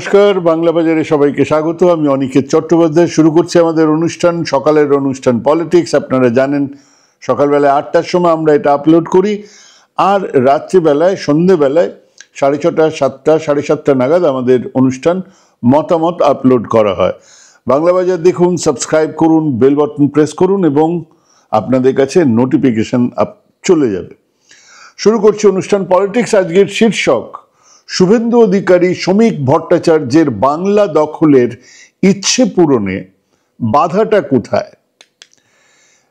নমস্কার, বাংলা বাজারে সবাইকে স্বাগত। আমি অনিকেত চট্টোপাধ্যায়। শুরু করছি আমাদের অনুষ্ঠান, সকালের অনুষ্ঠান পলিটিক্স। আপনারা জানেন সকালবেলায় 8টার সময় আমরা এটা আপলোড করি, আর রাত্রিবেলায় সন্ধেবেলায় 6:30, 7টা, 7:30 নাগাদ আমাদের অনুষ্ঠান মতামত আপলোড করা হয়। বাংলা বাজার দেখুন, সাবস্ক্রাইব করুন, বেল বাটন প্রেস করুন এবং আপনাদের কাছে নোটিফিকেশন চলে যাবে। শুরু করছি অনুষ্ঠান পলিটিক্স। আজকের শীর্ষক: শুভেন্দু অধিকারী শ্রমিক ভট্টাচার্যের বাংলা দখলের ইচ্ছে পূরণে বাধাটা কোথায়?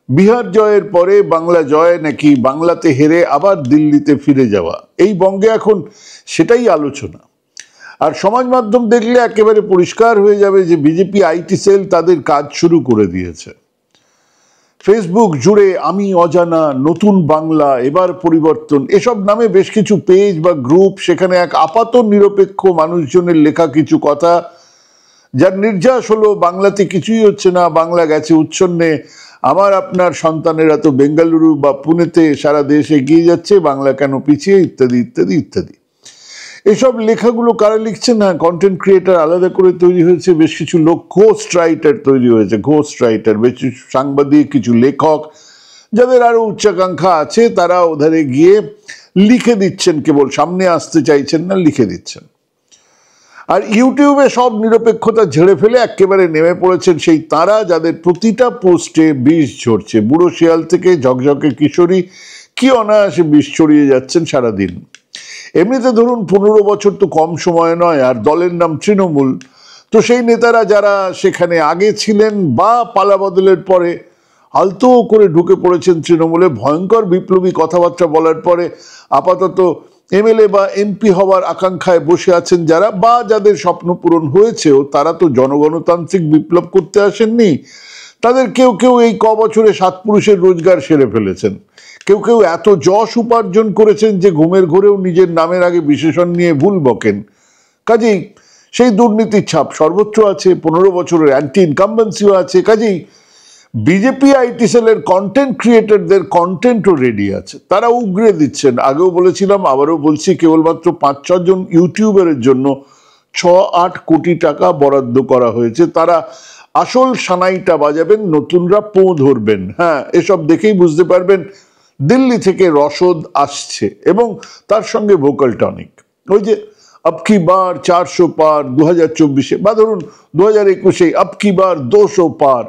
বিহার জয়ের পরে বাংলা জয় নাকি বাংলাতে হেরে আবার দিল্লিতে ফিরে যাওয়া, এই বঙ্গে এখন সেটাই আলোচনা। আর সমাজ মাধ্যম দেখলে একেবারে পরিষ্কার হয়ে যাবে যে বিজেপি আইটি সেল তাদের কাজ শুরু করে দিয়েছে। ফেসবুক জুড়ে আমি অজানা, নতুন বাংলা, এবার পরিবর্তন, এসব নামে বেশ কিছু পেজ বা গ্রুপ, সেখানে এক আপাত নিরপেক্ষ মানুষজনের লেখা কিছু কথা, যার নির্যাস হলো বাংলাতে কিছুই হচ্ছে না, বাংলা গেছে উচ্ছন্নে, আমার আপনার সন্তানেরা তো বেঙ্গালুরু বা পুনেতে সারা দেশ এগিয়ে যাচ্ছে, বাংলা কেন পিছিয়ে, ইত্যাদি ইত্যাদি ইত্যাদি। এসব লেখাগুলো কারা লিখছে? না, কন্টেন্ট ক্রিয়েটার আলাদা করে তৈরি হয়েছে, বেশ কিছু লোক ঘোস্ট রাইটার তৈরি হয়েছে, ঘোস্ট রাইটার, বেশ কিছু সাংবাদিক, কিছু লেখক, যাদের আরো উচ্চাকাঙ্ক্ষা আছে, তারা ওধারে গিয়ে লিখে দিচ্ছেন, কেবল সামনে আসতে চাইছেন না, লিখে দিচ্ছেন। আর ইউটিউবে সব নিরপেক্ষতা ঝেড়ে ফেলে একেবারে নেমে পড়েছেন সেই তারা, যাদের প্রতিটা পোস্টে বিষ ঝরছে। বুড়ো শিয়াল থেকে ঝকঝকে কিশোরী কি অনায়াসে বিষ ছড়িয়ে যাচ্ছেন সারাদিন। এমনিতে ধরুন 15 বছর তো কম সময় নয়, আর দলের নাম তৃণমূল, তো সেই নেতারা যারা সেখানে আগে ছিলেন বা পালা বদলের পরে আলতো করে ঢুকে পড়েছেন তৃণমূলে, ভয়ঙ্কর বিপ্লবী কথাবার্তা বলার পরে আপাতত এমএলএ বা এমপি হওয়ার আকাঙ্ক্ষায় বসে আছেন যারা, বা যাদের স্বপ্ন পূরণ হয়েছেও, তারা তো জনগণতান্ত্রিক বিপ্লব করতে আসেননি। তাদের কেউ কেউ এই বছরে 7 পুরুষের রোজগার সেরে ফেলেছেন, কেউ কেউ এত যশ উপার্জন করেছেন যে ঘুমের ঘোরেও নিজের নামের আগে বিশেষণ নিয়ে ভুল বকেন। কাজেই সেই দুর্নীতির ছাপ সর্বত্র আছে, 15 বছরের অ্যান্টি ইনকাম্বেন্সিও আছে। কাজেই বিজেপি আইটি সেলের কন্টেন্ট ক্রিয়েটরদের কন্টেন্টও রেডি আছে, তারা উগরে দিচ্ছেন। আগেও বলেছিলাম, আবারও বলছি, কেবলমাত্র 5-6 জন ইউটিউবারের জন্য 6-8 কোটি টাকা বরাদ্দ করা হয়েছে। তারা আসল সানাইটা বাজাবেন, নতুনরা পো ধরবেন। হ্যাঁ, এসব দেখেই বুঝতে পারবেন দিল্লি থেকে রসদ আসছে, এবং তার সঙ্গে ভোকাল টনিক। ওই যে আবকি বার 400 পার 2024-এ, বা ধরুন 2021-এ আবকি বার 200 পার,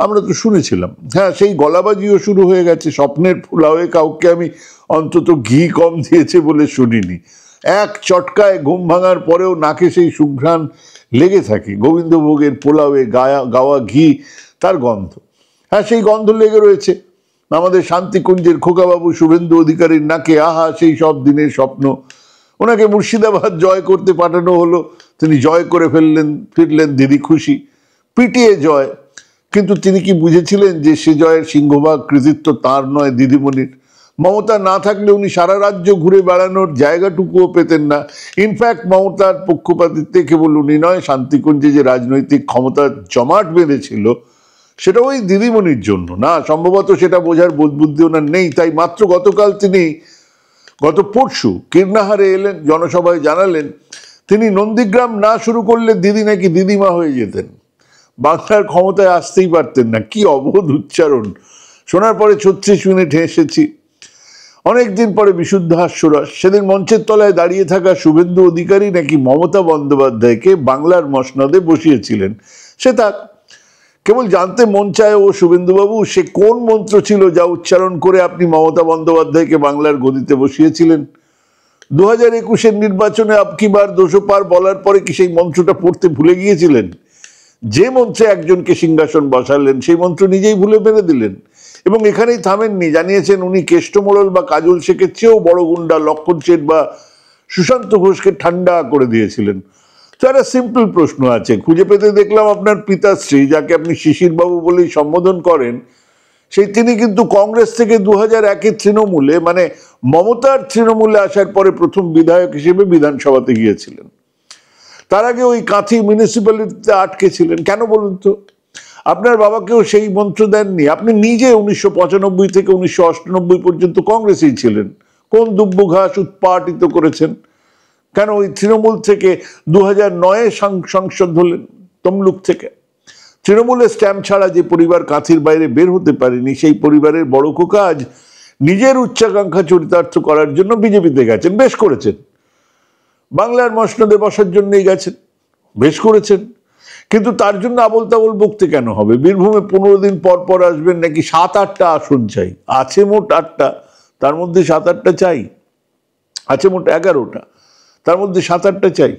আমরা তো শুনেছিলাম। হ্যাঁ, সেই গলাবাজিও শুরু হয়ে গেছে। স্বপ্নের পোলাওয়ে কাউকে আমি অন্তত ঘি কম দিয়েছে বলে শুনিনি। এক চটকায় ঘুম ভাঙার পরেও নাকে সেই সুঘ্রাণ লেগে থাকে, গোবিন্দভোগের পোলাওয়ে গাওয়া ঘি, তার গন্ধ। হ্যাঁ, সেই গন্ধ লেগে রয়েছে আমাদের শান্তিকুঞ্জের খোকাবাবু শুভেন্দু অধিকারীর নাকে। আহা, সেই সব দিনের স্বপ্ন। ওনাকে মুর্শিদাবাদ জয় করতে পাঠানো হলো, তিনি জয় করে ফিরলেন দিদি খুশি, পিটিয়ে জয়। কিন্তু তিনি কি বুঝেছিলেন যে সে জয়ের সিংহভাগ কৃতিত্ব তার নয়, দিদিমণির? মমতা না থাকলে উনি সারা রাজ্য ঘুরে বেড়ানোর জায়গাটুকুও পেতেন না। ইনফ্যাক্ট মমতার পক্ষপাতিত্বে কেবল উনি নয়, শান্তিকুঞ্জে যে রাজনৈতিক ক্ষমতার জমাট বেঁধেছিল সেটা ওই দিদিমণির জন্য না। সম্ভবত সেটা বোঝার বোধবুদ্ধি ওনার নেই। তাই মাত্র গত পরশু কীর্ণাহারে এলেন, জনসভায় জানালেন তিনি নন্দীগ্রাম না শুরু করলে দিদি নাকি দিদিমা হয়ে যেতেন, বাংলার ক্ষমতায় আসতেই পারতেন না। কি অবোধ উচ্চারণ! শোনার পরে 36 মিনিট হেসেছি। অনেকদিন পরে বিশুদ্ধ হাস্যরস। সেদিন মঞ্চের তলায় দাঁড়িয়ে থাকা শুভেন্দু অধিকারী নাকি মমতা বন্দ্যোপাধ্যায়কে বাংলার মসনদে বসিয়েছিলেন। সে তাক, কেবল জানতে মন চায়, ও শুভেন্দুবাবু, সে কোন মন্ত্র ছিল যা উচ্চারণ করে আপনি মমতা বন্দ্যোপাধ্যায়কে বাংলার গদিতে বসিয়েছিলেন? 2021-এর নির্বাচনে আবকি বার 200 পার বলার পরে কি সেই মন্ত্রটা পড়তে ভুলে গিয়েছিলেন? যে মন্ত্রে একজনকে সিংহাসন বসালেন সেই মন্ত্র নিজেই ভুলে মেরে দিলেন, এবং এখানেই থামেননি। জানিয়েছেন উনি কেষ্টমোড়ল বা কাজল শেখের চেয়েও বড় গুন্ডা লক্ষণ শেঠ বা সুশান্ত ঘোষকে ঠান্ডা করে দিয়েছিলেন। তো একটা সিম্পল প্রশ্ন আছে, খুঁজে পেতে দেখলাম আপনার পিতাশ্রী, যাকে আপনি শিশিরবাবু বলেই সম্বোধন করেন, তিনি কিন্তু কংগ্রেস থেকে 2001-এ তৃণমূলে, মানে মমতার তৃণমূলে আসার পরে প্রথম বিধায়ক হিসেবে বিধানসভাতে গিয়েছিলেন। তার আগে ওই কাঁথি মিউনিসিপ্যালিটিতে আটকে ছিলেন। কেন বলুন তো? আপনার বাবাকেও সেই মন্ত্র দেননি? আপনি নিজে 1995 থেকে 1998 পর্যন্ত কংগ্রেসেই ছিলেন। কোন দুব্য ঘাস উৎপাটিত করেছেন? কেন ওই তৃণমূল থেকে 2009-এ সংসদ হলেন তমলুক থেকে। তৃণমূলের স্ট্যাম্প ছাড়া যে পরিবার কাঁথির বাইরে বের হতে পারেনি, সেই পরিবারের বড় খোকা আজ নিজের উচ্চাকাঙ্ক্ষা চরিতার্থ করার জন্য বিজেপিতে গেছেন, বেশ করেছেন। বাংলার মসনদে বসার জন্যই গেছেন, বেশ করেছেন। কিন্তু তার জন্য আবোল তাবোল বকতে কেন হবে? বীরভূমে 15 দিন পর পর আসবেন, নাকি 7-8টা আসন চাই? আছে মোট 8টা, তার মধ্যে 7-8টা চাই। আছে মোট 11টা, তার মধ্যে 7-8টা চাই।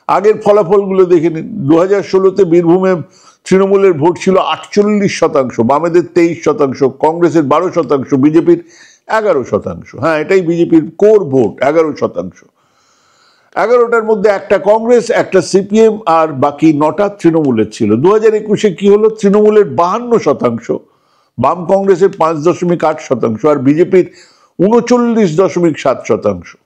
আগের ফলাফলগুলো দেখে নিন। 2016-তে বীরভূমে তৃণমূলের ভোট ছিল 48%, বামেদের 23%, কংগ্রেসের 12%, বিজেপির 11%। হ্যাঁ, এটাই বিজেপির কোর ভোট, 11%। 11টার মধ্যে একটা কংগ্রেস, একটা সিপিএম, আর বাকি 9টা তৃণমূলের ছিল। 2021-এ কি হলো? তৃণমূলের 52%, বাম কংগ্রেসের 5.8%, আর বিজেপির 39.7%।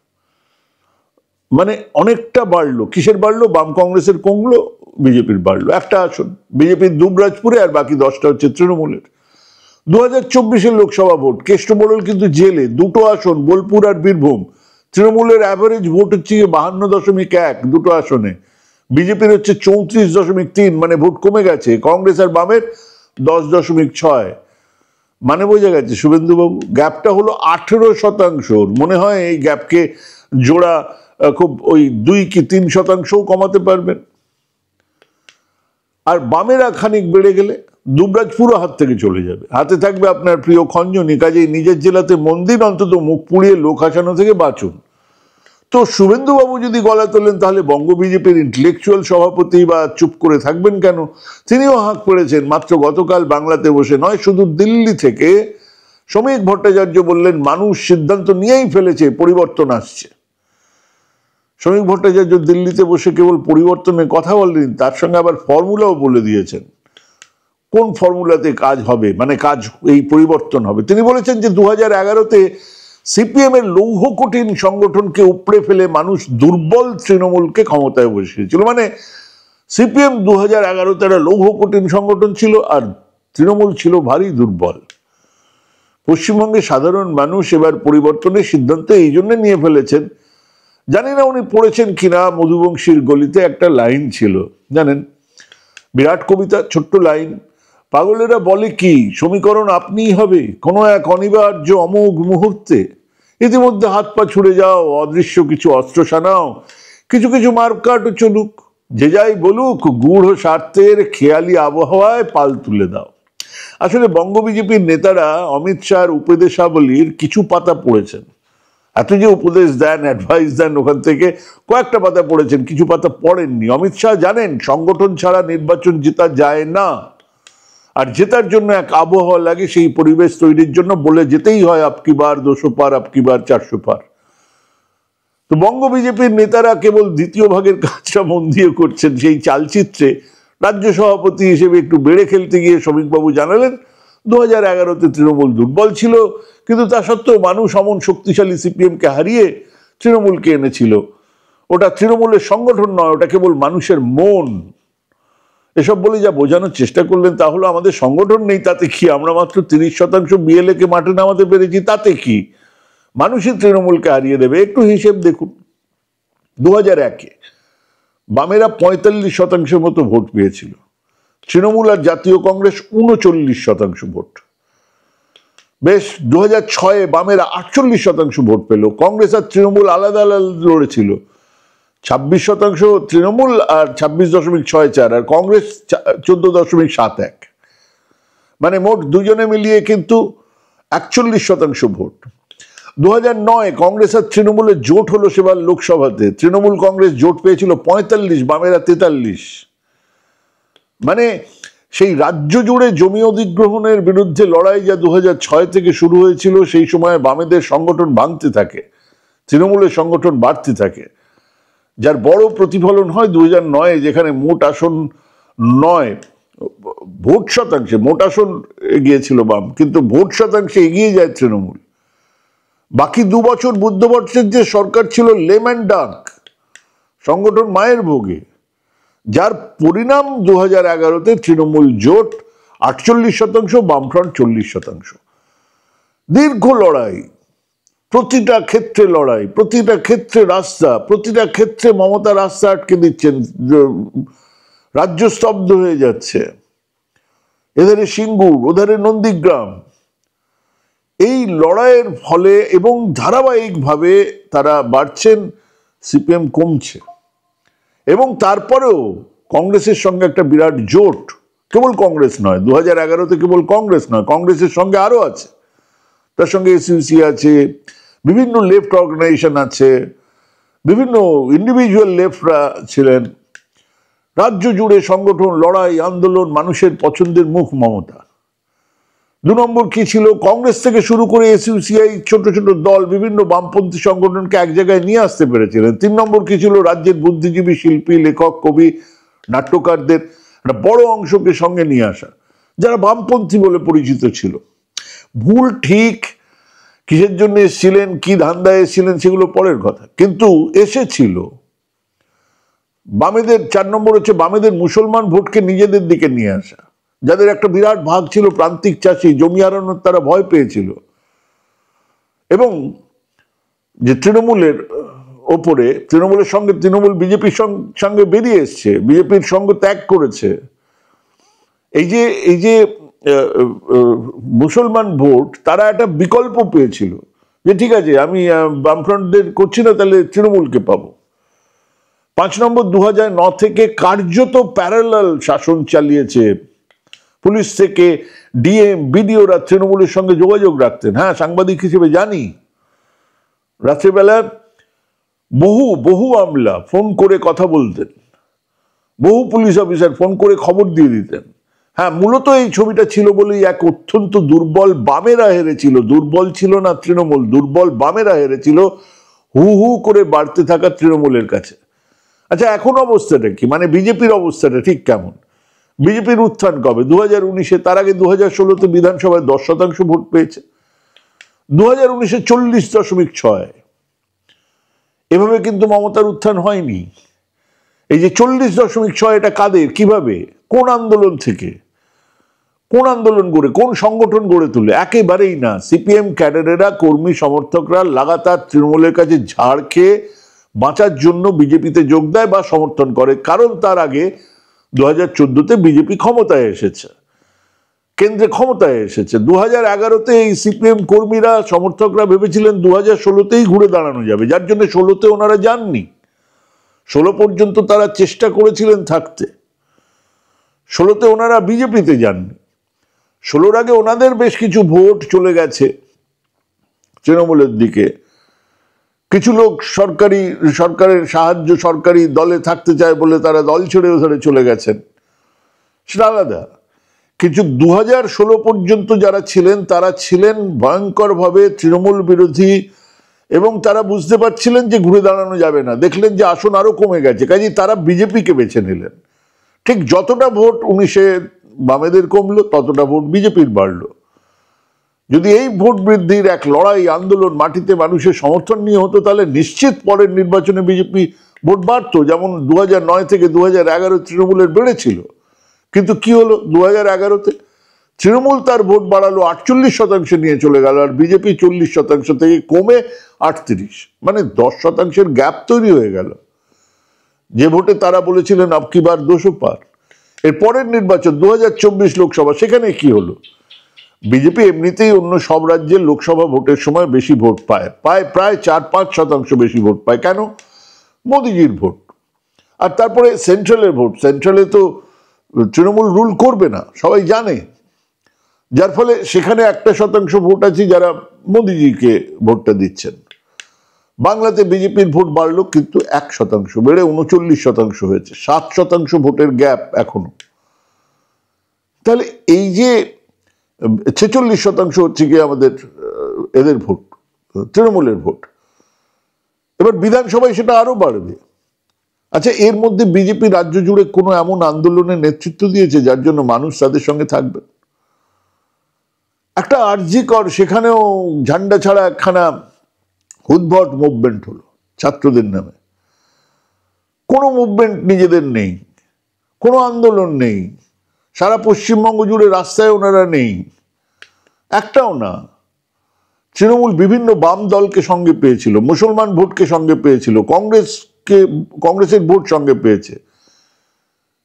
মানে অনেকটা বাড়লো। কিসের বাড়লো? বাম কংগ্রেসের কমলো, বিজেপির বাড়লো। একটা আসন বিজেপির দুবরাজপুরে, আর বাকি 10টা হচ্ছে তৃণমূলের। 2024-এর লোকসভা ভোট, কেষ্টমোড়ল কিন্তু জেলে। 2টো আসন, বোলপুর আর বীরভূম। তৃণমূলের অ্যাভারেজ ভোট হচ্ছে 52.1 দুটো আসনে, বিজেপির হচ্ছে 34.3, মানে ভোট কমে গেছে। কংগ্রেস আর বামের 10.6। মানে বোঝা গেছে শুভেন্দুবাবু, গ্যাপটা হলো 18%। মনে হয় এই গ্যাপকে জোড়া খুব ওই 2 কি 3% কমাতে পারবেন। আর বামেরা খানিক বেড়ে গেলে দুবরাজ পুরো হাত থেকে চলে যাবে। হাতে থাকবে আপনার প্রিয় খঞ্জনি। কাজেই নিজের জেলাতে মন্দির অন্তত মুখ পুড়িয়ে লোক হাসানো থেকে বাঁচুন। তো শুভেন্দুবাবু যদি গলা তোলেন, তাহলে বঙ্গ বিজেপির ইন্টেলেকচুয়াল সভাপতি বা চুপ করে থাকবেন কেন? তিনিও হাঁক পড়েছেন। মাত্র গতকাল বাংলাতে বসে নয়, শুধু দিল্লি থেকে শ্রমিক ভট্টাচার্য বললেন, মানুষ সিদ্ধান্ত নিয়েই ফেলেছে, পরিবর্তন আসছে। শ্রমিক ভট্টাচার্য দিল্লিতে বসে কেবল পরিবর্তনের কথা বলেন, তার সঙ্গে আবার ফর্মুলাও বলে দিয়েছেন। কোন ফর্মুলাতে কাজ হবে, মানে কাজ এই পরিবর্তন হবে। তিনি বলেছেন যে 2011-তে সিপিএম এর লৌহ কঠিন সংগঠনকে উপড়ে ফেলে মানুষ দুর্বল তৃণমূলকে ক্ষমতায় বসিয়েছিল। মানে সিপিএম 2011-তে একটা লৌহ কঠিন সংগঠন ছিল, আর তৃণমূল ছিল ভারী দুর্বল। পশ্চিমবঙ্গের সাধারণ মানুষ এবার পরিবর্তনের সিদ্ধান্ত এই জন্য নিয়ে ফেলেছেন। জানি না উনি পড়েছেন কিনা, মধুবংশীর গলিতে একটা লাইন ছিল, জানেন, বিরাট কবিতা, ছোট্ট লাইন। পাগলেরা বলে কি, সমীকরণ আপনিই হবে কোনো এক অনিবার্য অমোঘ মুহূর্তে। ইতিমধ্যে হাত পা ছুড়ে যাও, অদৃশ্য কিছু অস্ত্র সানাও, কিছু কিছু মার্কাট চলুক, যে যাই বলুক, গূঢ় স্বার্থের খেয়ালি আবহাওয়ায় পাল তুলে দাও। আসলে বঙ্গ বিজেপির নেতারা অমিত শাহর উপদেশাবলীর কিছু পাতা পড়েছেন। এত যে উপদেশ দেন, অ্যাডভাইস দেন, ওখান থেকে কয়েকটা পাতা পড়েছেন, কিছু পাতা পড়েননি। অমিত শাহ জানেন সংগঠন ছাড়া নির্বাচন জেতা যায় না, আর জেতার জন্য এক আবহাওয়া লাগে। সেই পরিবেশ তৈরির জন্য বলে যেতেই হয়, আপকি বার 200 পার, আপকি বার 400 পার। তো বঙ্গ বিজেপির নেতারা কেবল দ্বিতীয় ভাগের কাজটা মন দিয়ে করছেন। সেই চালচিত্রে রাজ্য সভাপতি হিসেবে একটু বেড়ে খেলতে গিয়ে শ্রমিকবাবু জানালেন, 2011-তে তৃণমূল দুর্বল ছিল, কিন্তু তা সত্ত্বেও মানুষ অমন শক্তিশালী সিপিএমকে হারিয়ে তৃণমূলকে এনেছিল। ওটা তৃণমূলের সংগঠন নয়, ওটা কেবল মানুষের মন। এসব বলে যা বোঝানোর চেষ্টা করলেন তা হলো, আমাদের সংগঠন নেই, তাতে কি? আমরা মাত্র 30% বিএলএ-কে মাঠে নামাতে পেরেছি, তাতে কি? মানুষই তৃণমূলকে হারিয়ে দেবে। একটু হিসেব দেখুন। 2001-এ বামেরা 45% মতো ভোট পেয়েছিল, তৃণমূল আর জাতীয় কংগ্রেস 39% ভোট। বেশ, 2006-এ বামেরা 48% ভোট পেল, কংগ্রেস আর তৃণমূল আলাদা আলাদা লড়েছিল। 26% তৃণমূল আর 26.64, আর কংগ্রেস 14.71। মানে মোট দুজনে মিলিয়ে কিন্তু 41% ভোট। 2009 কংগ্রেস আর তৃণমূলের জোট হলো সেবার লোকসভাতে। তৃণমূল কংগ্রেস জোট পেয়েছিল 45, বামেরা 43। মানে সেই রাজ্য জুড়ে জমি অধিগ্রহণের বিরুদ্ধে লড়াই যা 2006 থেকে শুরু হয়েছিল, সেই সময় বামেদের সংগঠন ভাঙতে থাকে, তৃণমূলের সংগঠন বাড়তে থাকে। যার বড় প্রতিফলন হয় 2009-এ, যেখানে মোট আসন 9 ভোট শতাংশে, মোট আসন এগিয়েছিল বাম, কিন্তু ভোট শতাংশে এগিয়ে যায় তৃণমূল। বাকি 2 বছর বুদ্ধবর্ষের যে সরকার ছিল, লেম অ্যান্ড ডাক, সংগঠন মায়ের ভোগে, যার পরিণাম 2011-তে তৃণমূল জোট 48%, বামফ্রন্ট 40%। দীর্ঘ লড়াই, প্রতিটা ক্ষেত্রে লড়াই, প্রতিটা ক্ষেত্রে রাস্তা, প্রতিটা ক্ষেত্রে মমতা রাস্তা আটকে দিচ্ছেন, রাজ্য স্তব্ধ হয়ে যাচ্ছে। এধারে সিঙ্গুর, ওধারে নন্দীগ্রাম। এই লড়াইয়ের ফলে এবং ধারাবাহিকভাবে তারা বাড়ছেন, সিপিএম কমছে। এবং তারপরেও কংগ্রেসের সঙ্গে একটা বিরাট জোট, কেবল কংগ্রেস নয়, 2011-তে কেবল কংগ্রেস নয়, কংগ্রেসের সঙ্গে আরো আছে, তার সঙ্গে এসইউসি আছে, বিভিন্ন লেফট অর্গানাইজেশন আছে, বিভিন্ন ইন্ডিভিজুয়াল লেফটরা ছিলেন। রাজ্য জুড়ে সংগঠন, লড়াই, আন্দোলন, মানুষের পছন্দের মুখ মমতা। 2 নম্বর কি ছিল, কংগ্রেস থেকে শুরু করে এসইউসিআই ছোট ছোট দল বিভিন্ন বামপন্থী সংগঠনকে এক জায়গায় নিয়ে আসতে পেরেছিলেন। 3 নম্বর কি ছিল, রাজ্যের বুদ্ধিজীবী, শিল্পী, লেখক, কবি, নাট্যকারদের একটা বড় অংশকে সঙ্গে নিয়ে আসা, যারা বামপন্থী বলে পরিচিত ছিল। ভুল ঠিক কিসের জন্য এসেছিলেন, কি ধান্দায় এসেছিলেন, সেগুলো পরের কথা, কিন্তু এসেছিল। বামেদের 4 নম্বর হচ্ছে বামেদের মুসলমান ভোটকে নিজেদের দিকে নিয়ে আসা, যাদের একটা বিরাট ভাগ ছিল প্রান্তিক চাষি, জমি হারানোর তারা ভয় পেয়েছিল। এবং যে তৃণমূলের ওপরে, তৃণমূলের সঙ্গে তৃণমূল বিজেপির সঙ্গে বেরিয়ে এসছে, বিজেপির সঙ্গ ত্যাগ করেছে। এই যে মুসলমান ভোট, তারা একটা বিকল্প পেয়েছিল যে ঠিক আছে, আমি বামফ্রন্টদের করছি না, তাহলে তৃণমূলকে পাবো। 5 নম্বর, 2009 থেকে কার্যত প্যারালাল শাসন চালিয়েছে। পুলিশ থেকে ডিএম, বিডিওরা তৃণমূলের সঙ্গে যোগাযোগ রাখতেন। হ্যাঁ, সাংবাদিক হিসেবে জানি, রাত্রিবেলা বহু আমলা ফোন করে কথা বলতেন, বহু পুলিশ অফিসার ফোন করে খবর দিয়ে দিতেন। হ্যাঁ, মূলত এই ছবিটা ছিল বলেই এক অত্যন্ত দুর্বল বামেরা হেরেছিল, দুর্বল ছিল না তৃণমূল, দুর্বল বামেরা হেরেছিল হু হু করে বাড়তে থাকা তৃণমূলের কাছে। আচ্ছা, এখন অবস্থাটা কি, মানে বিজেপির অবস্থাটা ঠিক কেমন? বিজেপির উত্থান কবে? 2019-এ, তার আগে 2016-তে বিধানসভায় 10% ভোট পেয়েছে, 2019-এ 40.6। এভাবে কিন্তু মমতার উত্থান হয়নি। এই যে 40.6, এটা কাদের, কিভাবে, কোন আন্দোলন থেকে, কোন আন্দোলন গড়ে, কোন সংগঠন গড়ে তুলে? একেবারেই না। সিপিএম ক্যাডারেরা, কর্মী সমর্থকরা লাগাতার তৃণমূলের কাছে ঝাড় খেয়ে বাঁচার জন্য বিজেপিতে যোগ দেয় বা সমর্থন করে, কারণ তার আগে 2014-তে বিজেপি ক্ষমতায় এসেছে, কেন্দ্রে ক্ষমতায় এসেছে। 2011-তে এই সিপিএম কর্মীরা, সমর্থকরা ভেবেছিলেন 2016-তেই ঘুরে দাঁড়ানো যাবে, যার জন্য 16-তে ওনারা যাননি। 16 পর্যন্ত তারা চেষ্টা করেছিলেন থাকতে, 16-তে ওনারা বিজেপিতে যাননি। 16-র আগে ওনাদের বেশ কিছু ভোট চলে গেছে তৃণমূলের দিকে। কিছু লোক সরকারের সাহায্য, সরকারি দলে থাকতে চায় বলে তারা দল ছেড়ে ওধারে চলে গেছেন, সেটা আলাদা। কিন্তু 2016 পর্যন্ত যারা ছিলেন, তারা ছিলেন ভয়ঙ্করভাবে তৃণমূল বিরোধী, এবং তারা বুঝতে পারছিলেন যে ঘুরে দাঁড়ানো যাবে না। দেখলেন যে আসন আরো কমে গেছে, কাজেই তারা বিজেপিকে বেছে নিলেন। ঠিক যতটা ভোট 19-এ বামেদের কমলো, ততটা ভোট বিজেপির বাড়লো। যদি এই ভোট বৃদ্ধির এক লড়াই, আন্দোলন মাটিতে মানুষের সমর্থন নিয়ে হতো, তাহলে নিশ্চিত পরের নির্বাচনে বিজেপি ভোট বাড়তো, যেমন 2009 থেকে 2011 তৃণমূলের বেড়েছিল। কিন্তু কি হলো, 2011-তে তৃণমূল তার ভোট বাড়ালো, 48% নিয়ে চলে গেল, আর বিজেপি 40% থেকে কমে 38, মানে 10%-এর গ্যাপ তৈরি হয়ে গেল। যে ভোটে তারা বলেছিলেন আবকি বার 200 পার। এর পরের নির্বাচন 2024 লোকসভা, সেখানে কি হলো? বিজেপি এমনিতেই অন্য সব রাজ্যের লোকসভা ভোটের সময় বেশি ভোট পায়, প্রায় 4-5% বেশি ভোট পায়। কেন? মোদিজির ভোট। আর তারপরে সেন্ট্রালের ভোট, সেন্ট্রালে তো তৃণমূল রুল করবে না, সবাই জানে, যার ফলে সেখানে 1% ভোট আছে যারা মোদিজিকে ভোটটা দিচ্ছেন। বাংলাতে বিজেপির ভোট বাড়লো, কিন্তু 1% বেড়ে 39% হয়েছে, 7% ভোটের গ্যাপ এখনো। তাহলে এই যে 46% হচ্ছে কি আমাদের এদের ভোট, তৃণমূলের ভোট, এবার বিধানসভায় সেটা আরো বাড়বে। আচ্ছা, এর মধ্যে বিজেপি রাজ্য জুড়ে কোনো এমন আন্দোলনের নেতৃত্ব দিয়েছে যার জন্য মানুষ তাদের সঙ্গে থাকবে? একটা আরজিকর, সেখানেও ঝান্ডা ছাড়া একখানা উদ্ভট মুভমেন্ট হলো ছাত্রদের নামে। কোনো মুভমেন্ট নিজেদের নেই, কোনো আন্দোলন নেই, সারা পশ্চিমবঙ্গ জুড়ে রাস্তায় ওনারা নেই, একটাও না। তৃণমূল বিভিন্ন বাম দলকে সঙ্গে পেয়েছিল, মুসলমান ভোটকে সঙ্গে পেয়েছিল, কংগ্রেসের ভোট সঙ্গে পেয়েছে।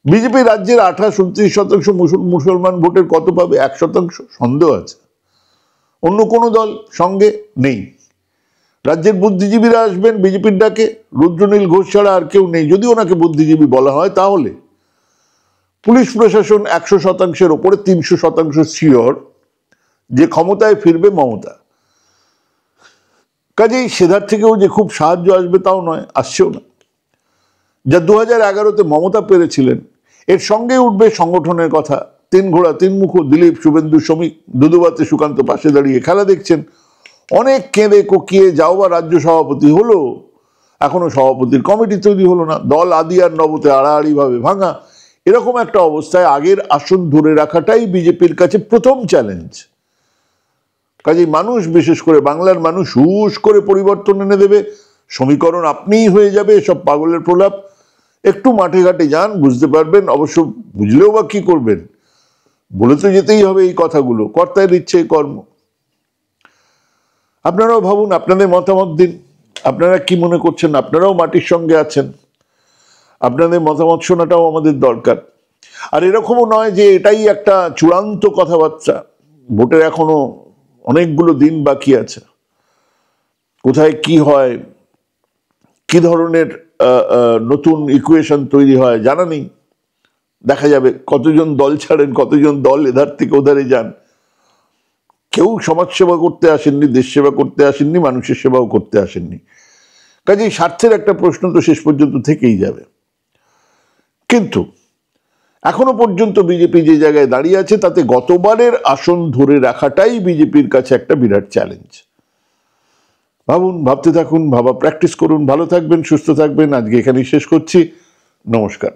বিজেপি রাজ্যের 28-29% মুসলমান ভোটের কত পাবে? 1%? সন্দেহ আছে। অন্য কোনো দল সঙ্গে নেই। রাজ্যের বুদ্ধিজীবীরা আসবেন বিজেপির ডাকে, রুদ্রনীল ঘোষ ছাড়া আর কেউ নেই। যদি ওনাকে বুদ্ধিজীবী বলা হয়, তাহলে পুলিশ প্রশাসন 100%-এর ওপরে 300% শিওর যে ক্ষমতায় ফিরবে মমতা। কাজেই সেধার থেকেও যে খুব সাহায্য আসবে তাও নয়, আসছেও না। যা 2011-তে মমতা পেরেছিলেন, এর সঙ্গে উঠবে সংগঠনের কথা। 3 ঘোড়া 3 মুখ, দিলীপ, শুভেন্দু, শ্রমিক, দুদুবাতে সুকান্ত পাশে দাঁড়িয়ে খেলা দেখছেন। অনেক কেঁদে কোকিয়ে যাও বা রাজ্য সভাপতি হলো, এখনো সভাপতির কমিটি তৈরি হলো না। দল আদি আর নবতে আড়াআড়ি ভাবে ভাঙা। এরকম একটা অবস্থায় আগের আসন ধরে রাখাটাই বিজেপির কাছে প্রথম চ্যালেঞ্জ। কাজেই মানুষ, বিশেষ করে বাংলার মানুষ, হুশ করে পরিবর্তন এনে দেবে। সমীকরণ আপনিই হয়ে যাবে। এসব পাগলের প্রলাপ। একটু মাঠে ঘাটে যান, বুঝতে পারবেন। অবশ্য বুঝলেও বা কি করবেন, বলে তো যেতেই হবে এই কথাগুলো। কর্তার ইচ্ছে কর্ম। আপনারাও ভাবুন, আপনাদের মতামত দিন। আপনারা কি মনে করছেন? আপনারাও মাটির সঙ্গে আছেন। আপনাদের মতামত শোনাটাও আমাদের দরকার। আর এরকমও নয় যে এটাই একটা চূড়ান্ত কথাবার্তা। ভোটের এখনো অনেকগুলো দিন বাকি আছে। কোথায় কি হয়, কি ধরনের নতুন ইকুয়েশন তৈরি হয় জানা নেই। দেখা যাবে কতজন দল ছাড়েন, কতজন দল এধার থেকে ওধারে যান। কেউ সমাজসেবা করতে আসেননি, দেশ সেবা করতে আসেননি, মানুষের সেবাও করতে আসেননি। কাজেই স্বার্থের একটা প্রশ্ন তো শেষ পর্যন্ত থেকেই যাবে। কিন্তু এখনো পর্যন্ত বিজেপি যে জায়গায় দাঁড়িয়ে আছে, তাতে গতবারের আসন ধরে রাখাটাই বিজেপির কাছে একটা বিরাট চ্যালেঞ্জ। ভাবুন, ভাবতে থাকুন, ভাবা প্র্যাকটিস করুন। ভালো থাকবেন, সুস্থ থাকবেন। আজকে এখানেই শেষ করছি। নমস্কার।